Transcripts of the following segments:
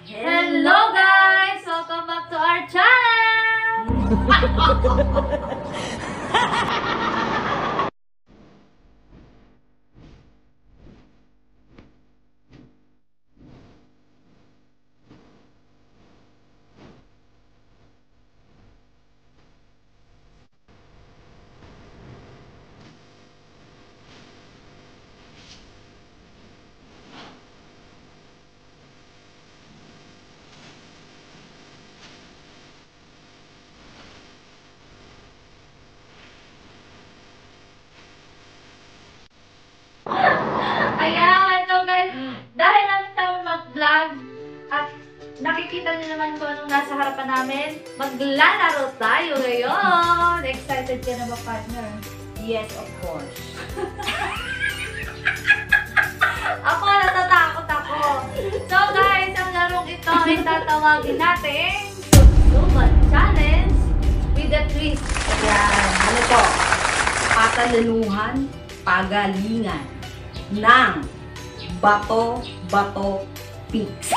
Hello guys! Welcome back to our channel! Ayan, so guys, dahil namin tayo mag-vlog at nakikita niyo naman kung anong nasa harapan namin, maglalaro tayo ngayon! Excited ka na ba, partner? Yes, of course. Ako, natatakot ako. So guys, ang larong ito ay tatawagin natin Subsuban Challenge with a twist. Ayan, ano to? Patalanuhan, pagalingan ng bato-bato pics.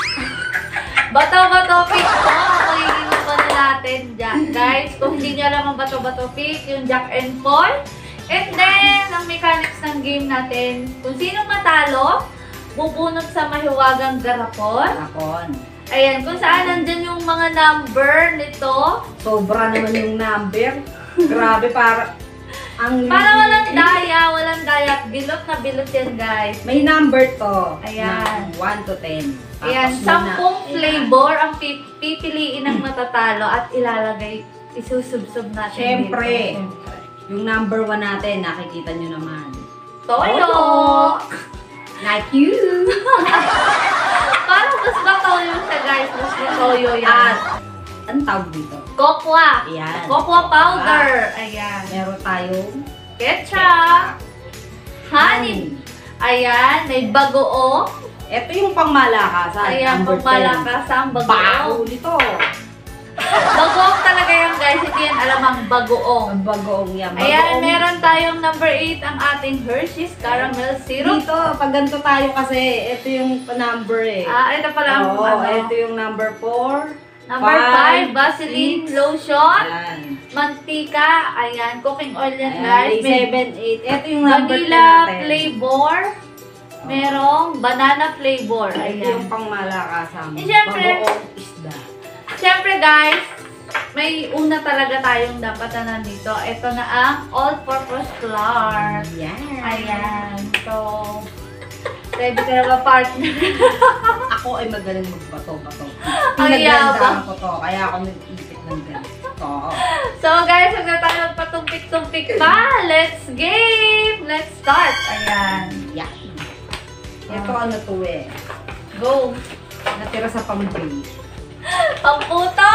Bato-bato pick po ang magiging na natin dyan. Guys, kung hindi nyo alam ang bato-bato pick, yung Jack and Paul. And then, ang mechanics ng game natin, kung sino matalo, bubunot sa mahiwagang garapon. Garapon. Ayan, kung saan nandyan yung mga number nito. Sobra naman yung number. Grabe, para walang daya. Bilot na bilot yan, guys. May number to. Ayan. 1 to 10. Ayan, 10 flavor ang pipiliin ng matatalo at ilalagay, isusubsob natin Siyempre. dito. Yung number 1 natin, nakikita nyo naman. Toyo! Like you! Parang mas matoyo siya, guys. Mas matoyo yan. At, anong tawag dito? Cocoa. Ayan. Cocoa powder. Ayan. Meron tayong Ketchup. Honey. Ayan. May bagoong. ito yung pangmalakasan. Ayan. number 10. Pagmalakasang Bago bagoong. nito. Bagoong talaga yan, guys. Hindi yan alam ang bagoong. Ang bagoong yan. Ayan. Meron tayong number 8, ang ating Hershey's Caramel Syrup. Dito, pag ganito tayo kasi, ito yung number eh. Ito pala ang Oo, ano. ito yung number 4. Number 5, Vaseline Lotion. Ayan. Mantika. Ayan. Cooking oil yan, guys. May 7, 8. Ito yung number 10 Vanilla natin. flavor. Merong banana flavor. Ito Ayan. yung pangmalakasan. Eh, syempre. Bagoong isda. Siyempre, guys, may una talaga tayong dapat na nandito. Ito na ang all-purpose flour. Ayan. Ayan. So, ready ka na ba, partner? Ako ay magaling magbato-bato. Ang yabang. Pinagandaan ko to, kaya ako nag-isip ng ganito. So, guys, huwag na tayo magpatumpik-tumpik pa. Let's game! Let's start. Ayan. Yeah. Ito ano to eh. Go! Natira sa pang-bake. Pamputo!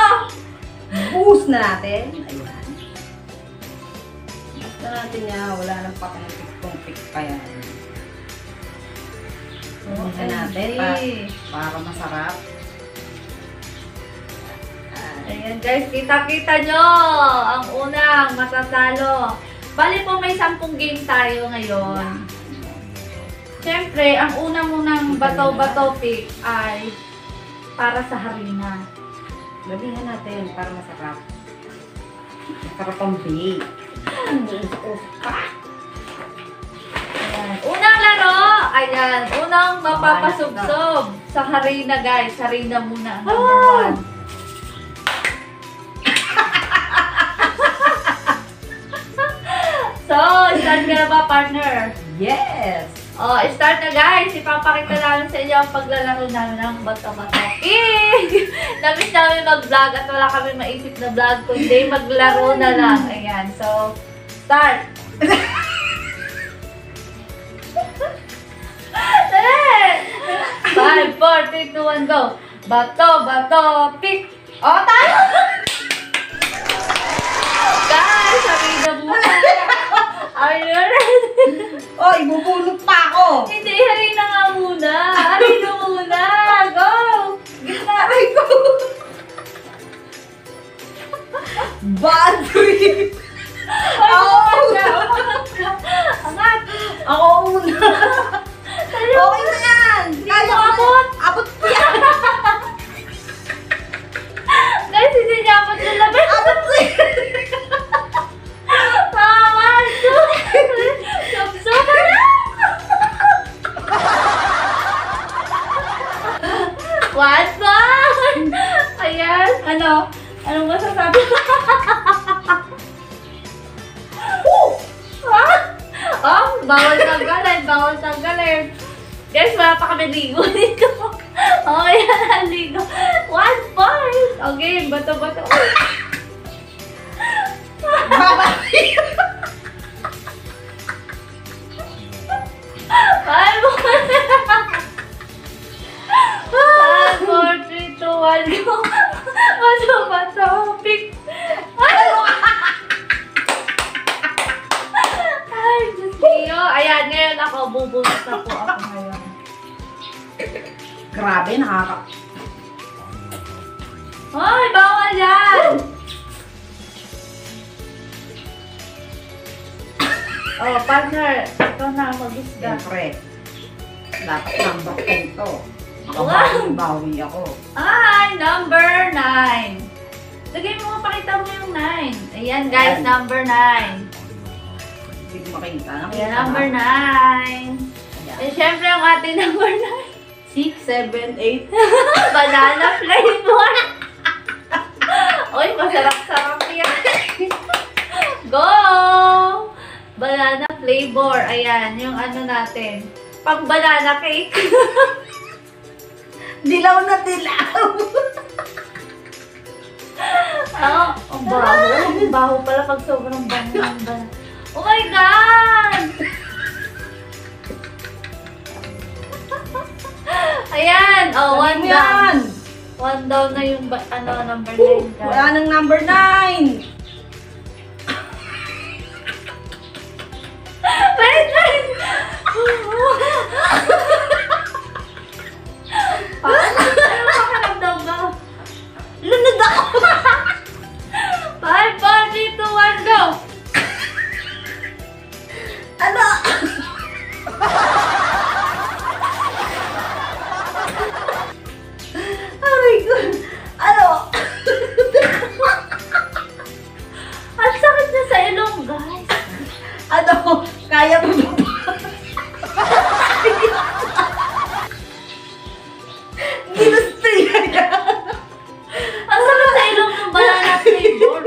Boost na natin. Ayan. Boost na natin niya. Wala nang patumpik-tumpik pa yan. Buksan natin para masarap. Ayan guys, kita-kita nyo ang unang matatalo. Bali po may 10 game tayo ngayon. Siyempre, ang unang bato-bato pick ay para sa harina. Labihan natin para masarap. Masarap ang bake. Ayan. Unang laro, ayan, unang mapapasubsob sa harina guys. Harina muna ang number 1. So, start ka na ba, partner? Yes! Oh, start na guys! Ipapakita namin sa inyo ang paglalaro namin ng bato-bato. Namiss namin mag-vlog at wala kami maisip na vlog kundi maglaro na lang. Ayan, so, start! Dali! 5, 4, 3, 2, 1, go! Bato-bato, pick! Oh, tayo! Guys, sabi na muna! Are you ready? Oh, ibubulot pa ako! Hindi, harina nga muna. Harina muna. Go! Gitna. Aray ko! Bad trip! Angat! Ako una! Okay na yan! Hindi mo abot! Abot ko yan! 1 point! Ayan, ano? Anong masasabi? Bawal tanggalin, bawal tanggalin. Guys, wala pa kami ligo dito. Oh, yan, ligo. 1 point! Okay, bato-bato. Five, 4, 3, 2, 1, go. Bato-bato. Pick. Ay, Diyos niyo. Ayan, ngayon ako. Bubunot na po ako ngayon. Grabe, nakaka... Hoy, bawal yan! Oh, partner. Ikaw na, mag-isda. Siyempre, dapat number 10 to. Wow! Makabawi ako. Ay, number 9. Lagay mo, pakita mo yung 9. Ayan, guys, Ayan. number 9. Hindi ko makita. Ayan, number 9. Ayan. And syempre, ang ating number 9. 6, 7, 8. Banana flavor. Uy, masarap-sarap yan. Go! Banana flavor. Ayan, yung ano natin. Pang banana cake. Dilaw na dilaw. Oh, ang baho. Ang baho pala pag sobrang bango ng banana. Oh my God! Ayan! Oh, 1 down. 1 down na yung number 9. Wala nang number 9. Wait, wait! Paano? Ano makaramdam ba? Lunod ako. 5, 4, 3, 2, 1, go! Ano? Aray ko. Ano? Ang sakit na sa ilong, guys. Ano? Kaya mo ba? Ginusto yan. Ang sakit sa ilong ng banana flavor.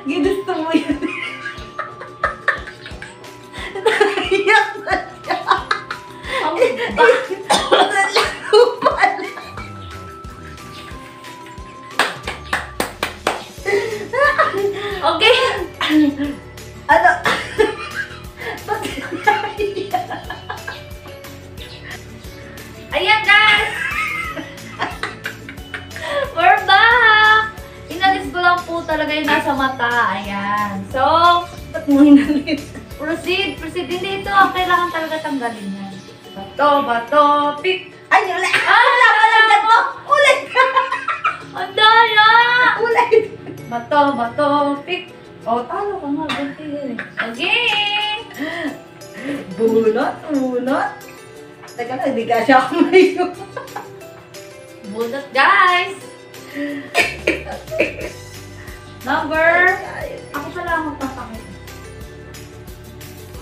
Ginusto mo yan. Naiyak na siya. Ang Nalupan. Okay. Ano? Ba't naiyak? Ayan, guys. We're back. Inalis ko lang po talaga yung nasa mata. Ayan. So, Ba't mo hinalit? proceed. Hindi ito. Kailangan talaga tanggalin yan. Bato, pick. Ay, ulit! Wala mo. Ulit! Ang daya. Ulit! Bato, pick. Oh, talo ka nga. Ganti yun. Okay. Bunot. Teka lang, hindi ka siya kumayo. Bunot, guys. Number. Ako pala ang magpapakita.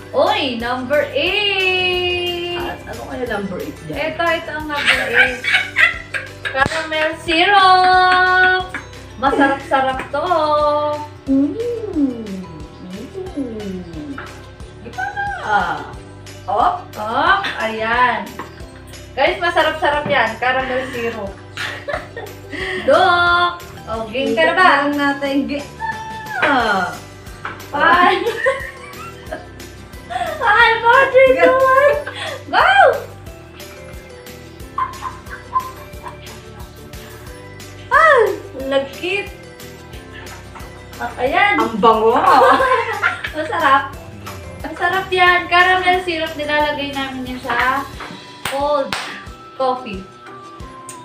Uy, number 8. Ano kaya number 8 dyan? Ito ang number 8. Caramel syrup. Masarap-sarap to. Oh, Oh, ayan. Guys, masarap-sarap yan. Caramel syrup. Dok. Oh, game ka na ba? Lang natin. Five. 5, 4, 3, 2, 1. Go! Ah, lagkit. Ah, ayan. Ang bango. Masarap. Masarap yan. Caramel syrup. Nilalagay namin yan sa cold coffee.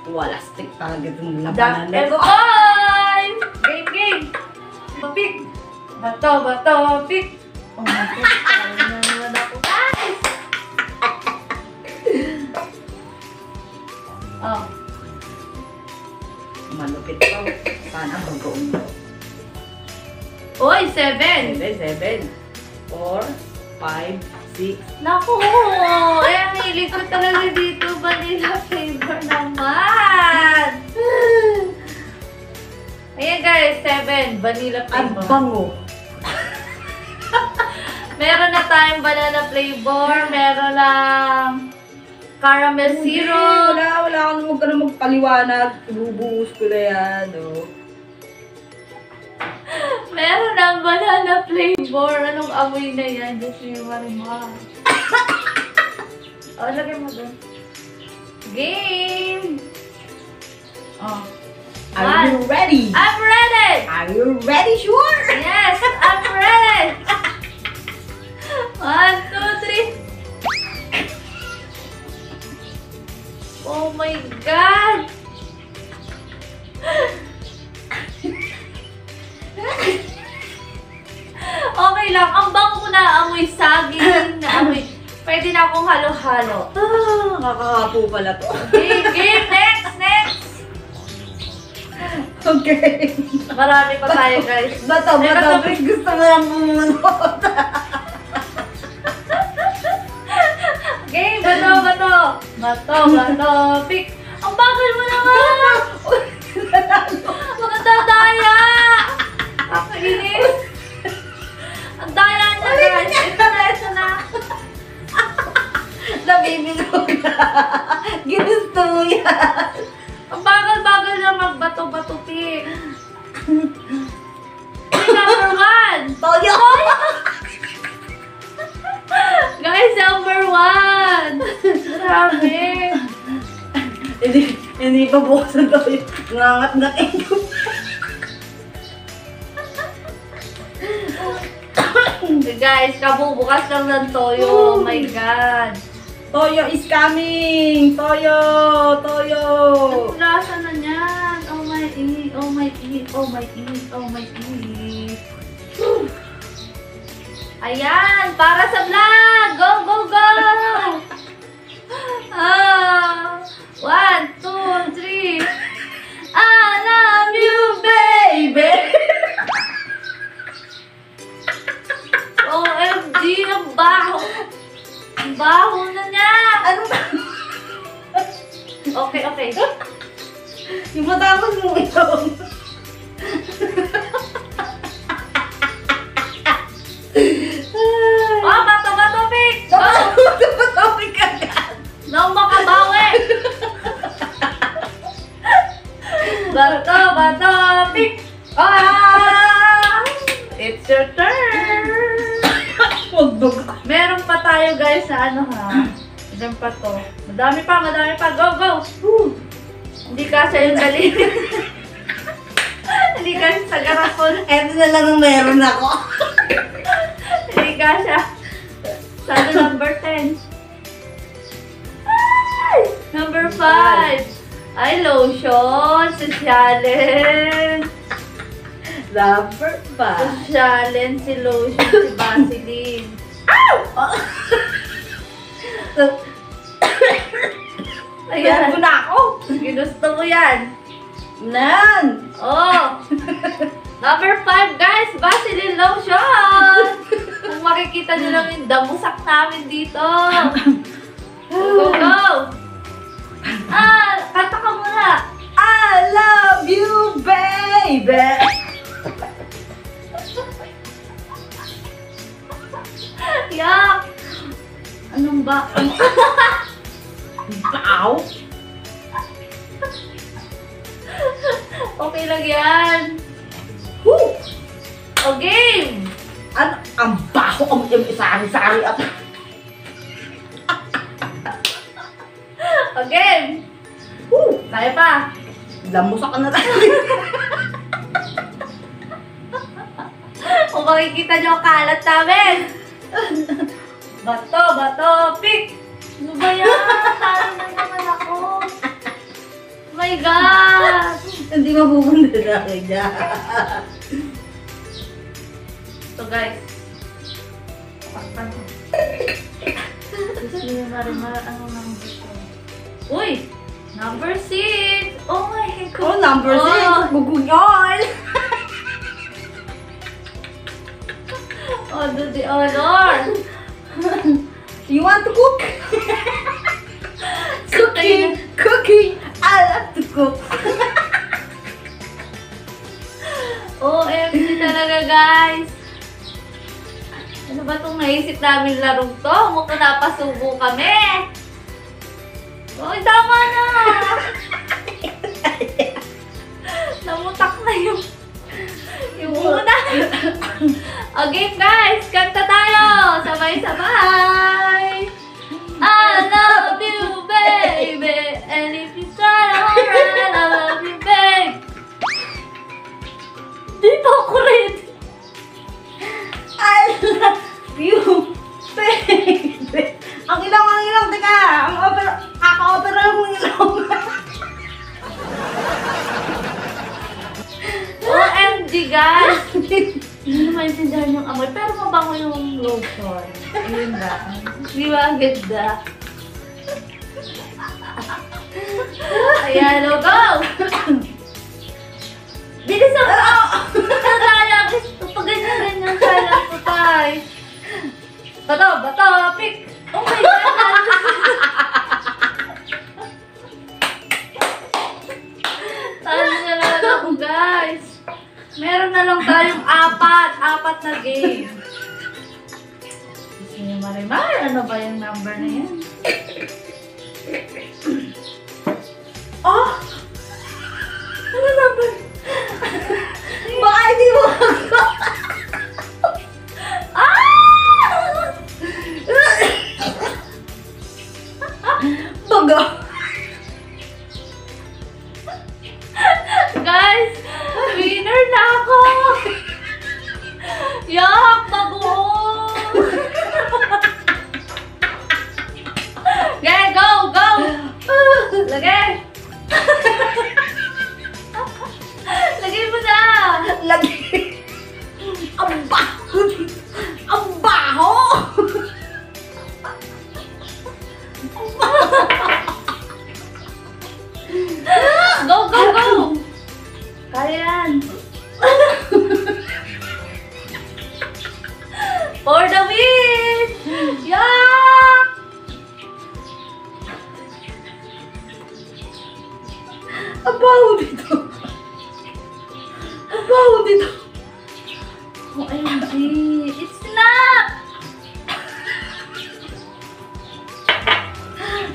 Wala, stick talaga itong Duck labanan and ko. time! Game! Pick! Bato, pick! Oh my God, parang na naman ako, guys! Oh. Malupit to. Sana bagoong mo. Uy, 7! 7, 4, 5, 6. Naku! Eh, ang hilig ko talaga dito. Vanilla flavor naman. 7, vanilla Ang flavor. bango. Meron na tayong banana flavor, meron lang caramel syrup. Wala ka na, huwag ka na magpaliwanag. Ibubuhos ko na yan, oh. Meron ng banana flavor. Anong amoy na yan? Diyos mo, Marimar. O, lagay mo doon. Game! Oh. Are you ready? I'm ready! Are you ready, sure? Yes, I'm ready! 1, 2, 3. Oh my God! Okay lang. Ang bango ko na amoy saging, na amoy. Pwede na akong halo-halo. Nakakapo pala to. Okay, game! Next! Okay. Marami pa tayo, guys. Bato. Gusto mo lang pumunod. Game! Bato! Pick! Ang bagal mo naman! Nadadaya! Kakainis! Ang daya niya, guys! Ito na! Nabibigog na. Ginusto mo yan. Ang bagal-bagal na magbato-bato, Pick! Number 1! Toyo! Guys, number 1! Grabe! Hindi pa bukas ang toyo. Ngangat-ngat ko. Guys, kabubukas lang ng toyo. Oh my God! Toyo is coming! Toyo! Ang lasa na niyan. Oh my E, oh my E, oh my E, oh my E. Whew. Ayan, para sa vlog! Go, go, go! 1, 2, 3. I love you, baby! OMG, ang baho! Ang baho na niya! Ano ba? Okay. Yung matapos mo ito. Oh, bato, Pick! Go! Topic agad. Nang makabawi! Bato, Pick! It's your turn! Huwag. Meron pa tayo, guys, na ano ha. Ilan pa to? Madami pa. Go! Hindi kasi yung dali. Hindi kasi sa garapon. Eto na lang ang meron ako. Hindi kasi. Sana number 10. Ay! Number 5. Ay, lotion. Sosyalen. Number 5. Sosyalen, si lotion, si Vaseline. Ayan. Ayan. na ako. Ginusto mo yan. Nan. Oh! Number 5, guys! Vaseline lotion! Kung makikita nyo lang yung damusak namin dito. Go! Kanta ka muna. I love you, baby. Yak! Anong ba? Bow. Okay lang yan. Woo. O, game! Ano? Ang baho ang sari-sari at... O, game! Woo. Kaya pa. Lamusak ka na tayo. Kung makikita nyo ang kalat namin. Bato, pick! Ano ba yan? Talo na naman ako. Oh my God! Hindi mapupunta na kayo dyan. So guys. Pakpan ko. Gusto nyo marimar ano number ko? Uy! Number 6! Oh my God! Oh, number 6. Gugunyon. Oh, do the honor! You want to cook? Cooking. I love to cook. Oh, guys. Ano ba itong naisip namin larong to? Mukhang napasubo kami. Uy, tama na! Namutak na yung una. Okay guys, kanta tayo! Sabay-sabay! I love you, baby! And if you try alright, I love you, babe! Di pa ako ready. I love you, baby. Ang ilong, teka. Ang opera, kaka-opera yung ilong. OMG guys! Hindi naman maintindihan yung amoy, pero mabango yung lotion. Ayun ba? Di ba ang ganda? Ayan, go! Bilis ako! Nagala! Pag ganyan-ganyan kala ko tayo. Bato, pick! Oh my God! Talo na lang ako guys! Meron na lang tayong apat na game. Gusto niyo Marimar? Ano ba yung number na yan? Oh! Ano number? Baka hindi mo bago. Guys! Winner na ako! Yak! Bago! Okay, go! Lagay! Lagay mo na! Lagi. Ang baho. Ang baho. Go! Kaya yan! For the win! Yak! Ang baho dito. Ang baho dito. OMG! It's not!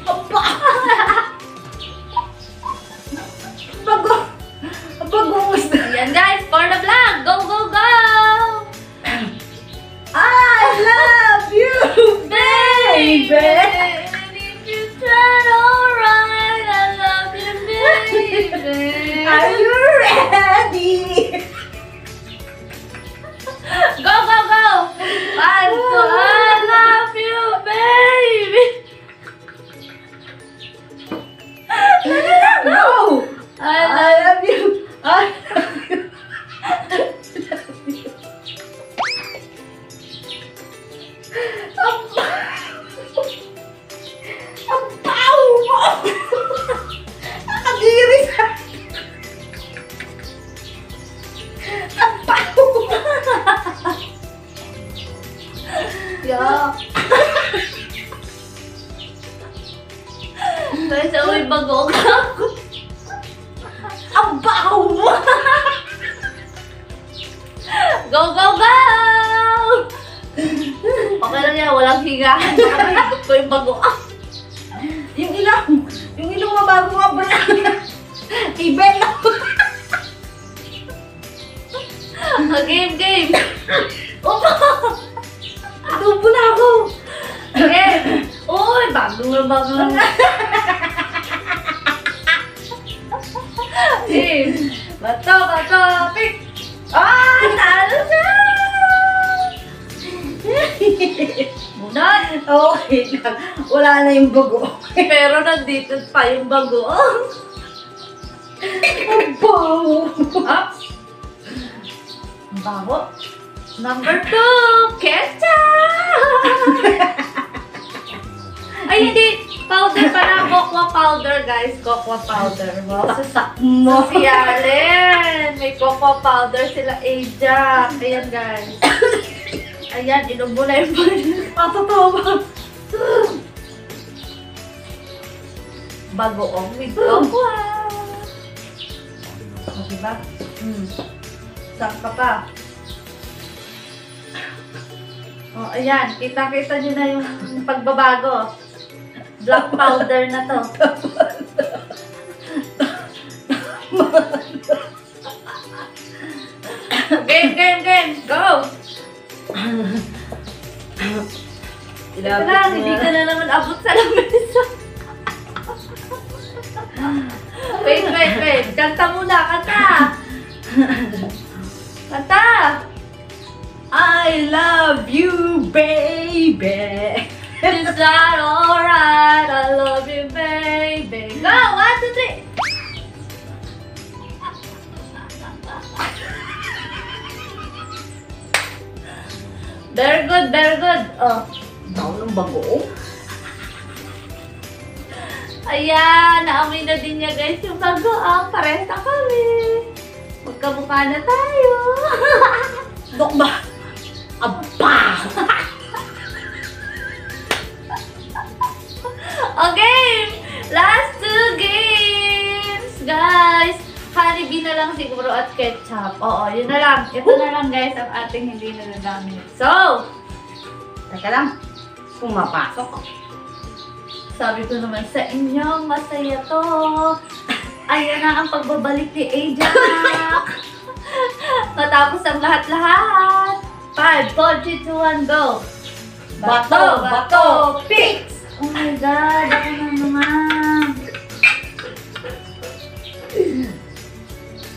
Ang baho. Bago. Ang bago na. Ayan guys, for the vlog! Go! I love you, baby. And if you turn alright, I love you, baby. Are you ready? Go! One, two, I love you, baby. Go. I I love you. I love you. Ang baho mo. Nakadiri sa ang baho. Yeah. Guys, amoy bagong ako. Ang baho mo. Go! Okay lang yan, walang higahan. Nakahigop ko yung bago. Yung ilong mabago nga ba? Ibel ako. Game! Opa! Tubo na ako. Game! Uy, bago. Game! Bato, pick! Ah! Talo siya! Munod! Okay lang. Wala na yung bago. Pero nandito pa yung bago. Ang baho. Up! Ang bago. Number 2! Ketchup! Ay, hindi! Powder pala. Cocoa powder, guys. Cocoa powder. Wow, sasak mo. Si Allen. May cocoa powder sila. Aja. Ayan, guys. Ayan, inom mo na yung Patatawa. bagoong with cocoa. O, diba? Saan ka pa? Oh, ayan. Kita-kita nyo na yung pagbabago. Black powder na to. Game! Go! Ito lang, hindi ka na naman abot sa lamesa. Wait. Kanta muna, kanta! Kanta! I love you, baby. Is that alright? I love you, baby. Go! 1, 2, 3! Very good. Oh. Daw ng bagoong. Ayan, naamoy na din niya guys yung bagoong. Pares na kami. Magkamukha na tayo. Dok ba? Aba! Okay! Last 2 games! Guys! Honeybee na lang siguro at ketchup. Oo, yun na lang. Ito na lang guys ang ating hindi nagagamit. So! Teka lang. Pumapasok. Sabi ko naman sa inyo, masaya to. Ayan na ang pagbabalik ni Ajax. Matapos ang lahat-lahat. 5, 4, 3, 2, 1, go! Bato, picks! Oh my God, ako na naman.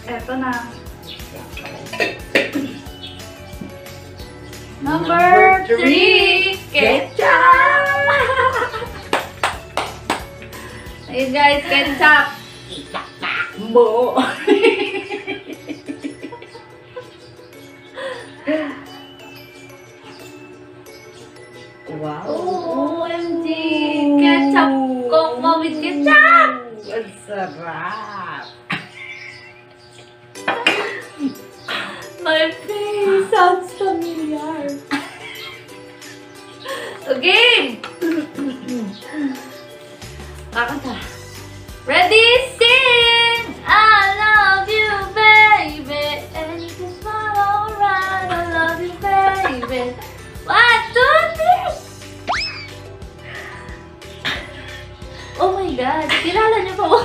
Eto na. Number 3, ketchup! Ayun guys, ketchup. Mo. Wow. OMG! Ketchup! Coke mo with ketchup! Ang sarap. My face sounds familiar. Okay! Kakanta. Ready, sing! I love you, baby. And you can smile alright. I love you, baby. 1, 2, 3! Oh my God! Kilala niyo pa ba?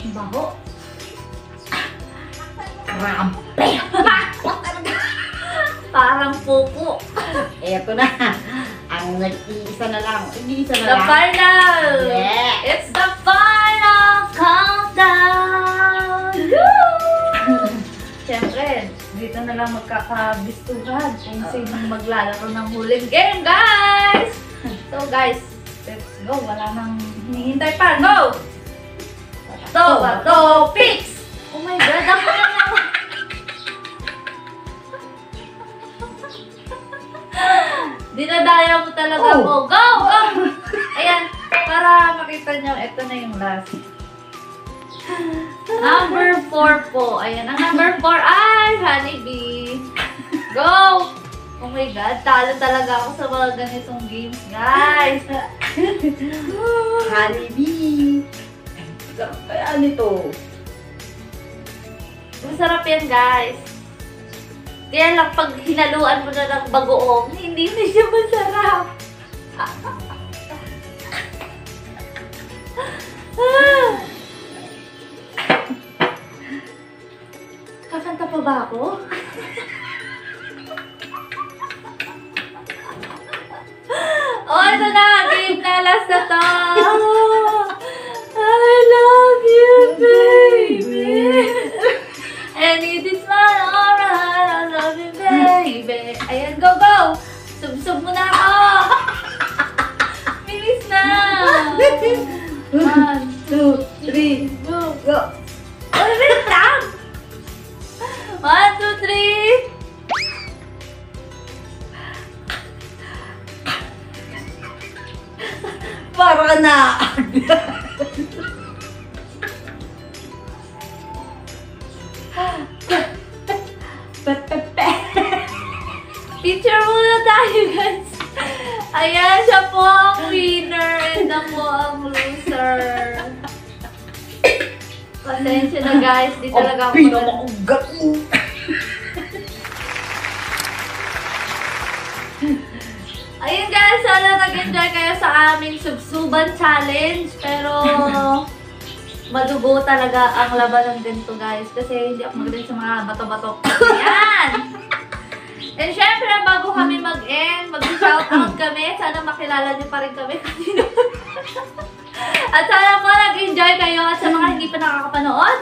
Baho. Krampe. Parang pupo. Eto na. Ang nag-iisa na lang. Nag-iisa na The lang. final! Yeah. It's the final countdown! Woo! Siyempre, dito na lang magkakabistuhan kung sinong maglalaro ng huling game, guys! So guys, let's go. Wala nang hinihintay pa. Go! Bato, picks! Oh my God, ako na naman. Dinadaya mo talaga Oh. mo. Go! Go! Ayan, para makita nyo, ito na yung last. Number 4 po. Ayan, ang number 4 ay Honeybee. Go! Oh my God, talo talaga ako sa mga ganitong games, guys. Honeybee. Sarap kaya nito. Masarap yan, guys. Kaya lang, pag hinaluan mo na ng bagoong, hindi na siya masarap. Kakanta pa ba ako? Oh, ito na! Game na! Last na to! I love you, baby! And it is my alright, I love you, baby. Ayan, go, go! Sub-sub mo na ako! Bilis na! 1, 2, 3, go! Go. Oh, wait lang! 1, 2, 3! Para na. Picture muna tayo, guys. Ayan, siya po ang winner and ako ang loser. Pasensya na, guys. Di talaga ako Ang pinamangga. Galing! Ayun guys, sana nag-enjoy kayo sa aming subsuban challenge. Pero madugo talaga ang laban ng ganito guys. Kasi hindi ako magaling sa mga bato-bato. Ayan! And syempre, bago kami mag-end, mag-shoutout kami. Sana makilala niyo pa rin kami. At sana po nag-enjoy kayo. At sa mga hindi pa nakakapanood,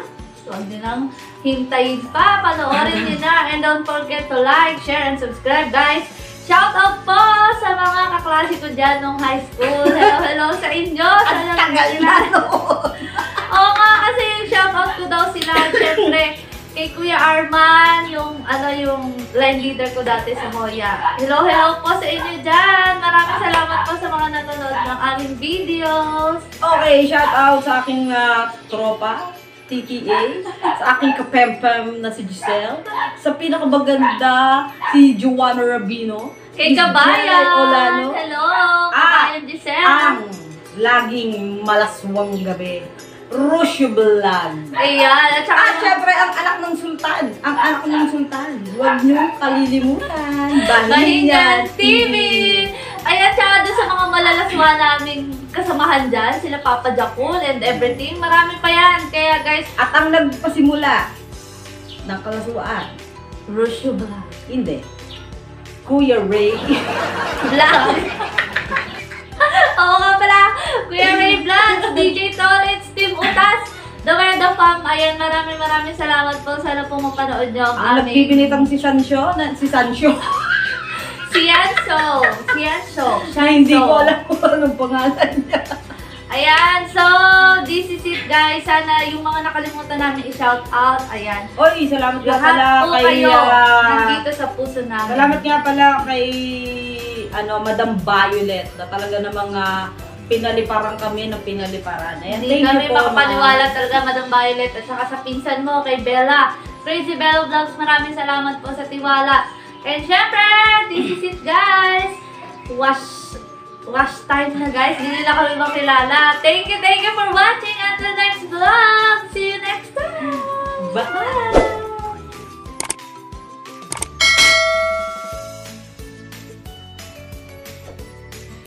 huwag nyo nang hintayin pa. Panoorin nyo na. And don't forget to like, share, and subscribe guys. Shoutout po sa mga kaklase ko dyan nung high school. Hello, hello sa inyo. Sana nagkakilala. Oo nga, kasi yung shoutout ko daw sila. Syempre, kay Kuya Arman, yung line leader ko dati sa Hoya. Hello, hello po sa inyo dyan. Maraming salamat po sa mga nanonood ng aming videos. Okay, shout out sa aking tropa, TTA, sa aking kapempem na si Giselle, sa pinakamaganda si Joanna Rabino, Kay Miss Kabayan. Janet Olano, Hello, Kabayan Giselle. ang laging malaswang gabi, Rusyo Vlog. Ayan, at saka At syempre, ang anak ng sultan. Ang anak ng sultan. Huwag niyo kalilimutan. Bahingan TV. Ayan, tsaka doon sa mga malalaswa naming kasamahan dyan, sila Papa Jakul and everything. Marami pa yan. Kaya guys, At ang nagpasimula ng kalaswaan, Rusyo ba? hindi, Kuya Ray. Vlog. Oo nga pala, Kuya Ray Vlogs, DJ Torrents, Team Utas, The Where the Fam. Ayan, maraming salamat po. Sana po mapanood nyo Ang ang aming... nagbibinitang si Sancho, Sianso. na hindi ko alam kung anong pangalan niya. Ayan, so this is it guys. Sana yung mga nakalimutan namin i-shout out. Ayan. Oy, salamat nga Lahat pala po kay... kayo nandito sa puso namin. salamat nga pala kay Madam Violet na talaga namang pinaliparan kami ng pinaliparan. Ayan, Hindi thank you kami po, makapaniwala talaga, Madam Violet. At saka sa pinsan mo, kay Bella. Crazy Bella Vlogs, maraming salamat po sa tiwala. And syempre, this is it guys. Wash time na guys. Hindi nila kami makilala. Thank you for watching. Until next vlog. See you next time. Bye!